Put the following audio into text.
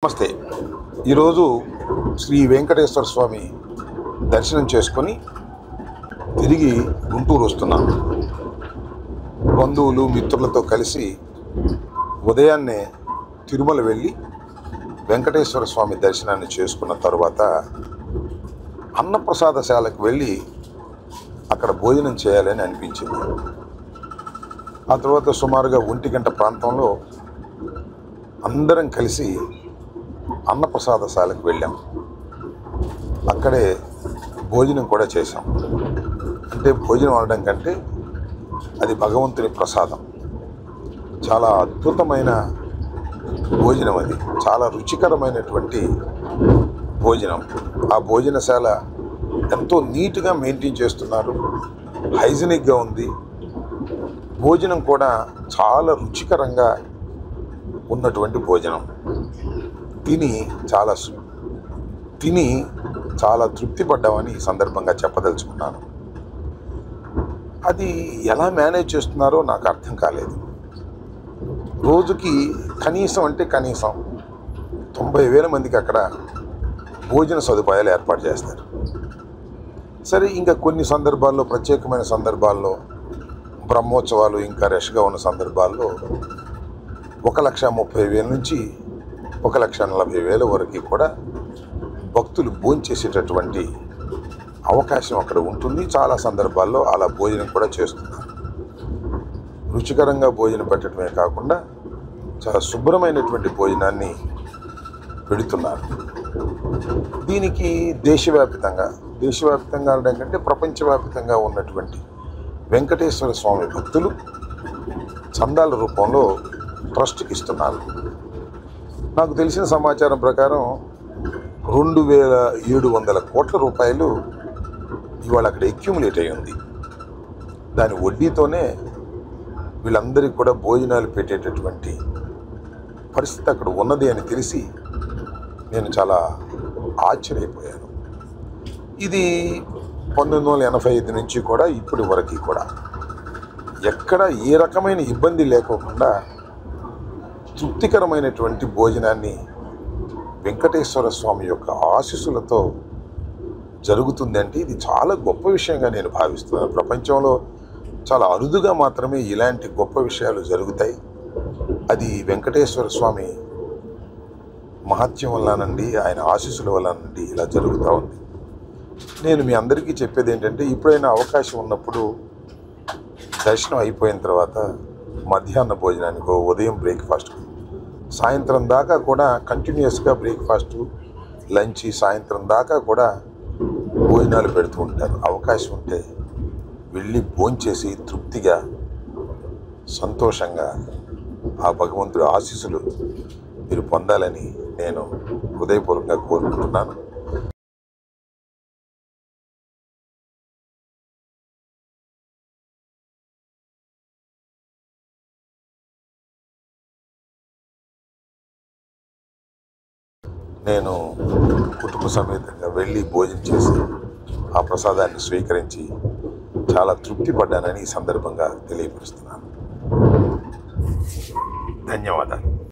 నమస్తే. ఈరోజు శ్రీ వెంకటేశ్వర స్వామి దర్శనం చేసుకొని తిరిగి గుంటూరు వస్తున్నాను. బంధువులు మిత్రులతో కలిసి ఉదయాన్నే తిరుమల వెళ్ళి వెంకటేశ్వర స్వామి దర్శనాన్ని చేసుకున్న తర్వాత అన్నప్రసాదశాలకు వెళ్ళి అక్కడ భోజనం చేయాలని అనిపించింది. ఆ తర్వాత సుమారుగా 1 గంట ప్రాంతంలో అందరం కలిసి అన్నప్రసాదశాలకు వెళ్ళాం. అక్కడే భోజనం కూడా చేశాం. అంటే భోజనం అనడం కంటే అది భగవంతుని ప్రసాదం. చాలా అద్భుతమైన భోజనం, అది చాలా రుచికరమైనటువంటి భోజనం. ఆ భోజనశాల ఎంతో నీట్గా మెయింటైన్ చేస్తున్నారు, హైజీనిక్గా ఉంది. భోజనం కూడా చాలా రుచికరంగా ఉన్నటువంటి భోజనం. తిని చాలా తృప్తి పడ్డామని ఈ సందర్భంగా చెప్పదలుచుకున్నాను. అది ఎలా మేనేజ్ చేస్తున్నారో నాకు అర్థం కాలేదు. రోజుకి కనీసం 90,000 మందికి అక్కడ భోజన సదుపాయాలు ఏర్పాటు చేస్తారు. సరే, ఇంకా కొన్ని సందర్భాల్లో, ప్రత్యేకమైన సందర్భాల్లో, బ్రహ్మోత్సవాలు ఇంకా రష్గా ఉన్న సందర్భాల్లో 1,30,000 నుంచి 1,40,000 వరకు కూడా భక్తులు భోంచేసేటటువంటి అవకాశం అక్కడ ఉంటుంది. చాలా సందర్భాల్లో అలా భోజనం కూడా చేస్తున్నారు. రుచికరంగా భోజనం పెట్టడమే కాకుండా చాలా శుభ్రమైనటువంటి భోజనాన్ని పెడుతున్నారు. దీనికి దేశవ్యాప్తంగా అనడం కంటే ప్రపంచవ్యాప్తంగా ఉన్నటువంటి వెంకటేశ్వర స్వామి భక్తులు చందాల రూపంలో ట్రస్ట్కి ఇస్తున్నారు. నాకు తెలిసిన సమాచారం ప్రకారం 2,700 కోట్ల రూపాయలు ఇవాళ అక్కడ అక్యుములేట్ అయి ఉంది. దాని వడ్డీతోనే వీళ్ళందరికీ కూడా భోజనాలు పెట్టేటటువంటి పరిస్థితి అక్కడ ఉన్నది అని తెలిసి నేను చాలా ఆశ్చర్యపోయాను. ఇది 1985 నుంచి కూడా ఇప్పటి వరకు కూడా ఎక్కడ ఏ రకమైన ఇబ్బంది లేకోకుండా తృప్తికరమైనటువంటి భోజనాన్ని వెంకటేశ్వర స్వామి యొక్క ఆశీస్సులతో జరుగుతుందంటే ఇది చాలా గొప్ప విషయంగా నేను భావిస్తున్నాను. ప్రపంచంలో చాలా అరుదుగా మాత్రమే ఇలాంటి గొప్ప విషయాలు జరుగుతాయి. అది వెంకటేశ్వర స్వామి మహత్యం వల్లనండి, ఆయన ఆశీస్సుల వల్లనండి ఇలా జరుగుతూ ఉంది. నేను మీ అందరికీ చెప్పేది ఏంటంటే, ఎప్పుడైనా అవకాశం ఉన్నప్పుడు దర్శనం అయిపోయిన తర్వాత మధ్యాహ్న భోజనానికో, ఉదయం బ్రేక్ఫాస్ట్, సాయంత్రం దాకా కూడా కంటిన్యూస్గా బ్రేక్ఫాస్ట్, లంచ్, సాయంత్రం దాకా కూడా భోజనాలు పెడుతూ ఉంటారు. అవకాశం ఉంటే వెళ్ళి భోంచేసి తృప్తిగా, సంతోషంగా ఆ భగవంతుడి ఆశీస్సులు మీరు పొందాలని నేను హృదయపూర్వకంగా కోరుకుంటున్నాను. నేను కుటుంబ సమేతంగా వెళ్ళి భోజనం చేసి ఆ ప్రసాదాన్ని స్వీకరించి చాలా తృప్తి పడ్డానని ఈ సందర్భంగా తెలియపరుస్తున్నాను. ధన్యవాదాలు.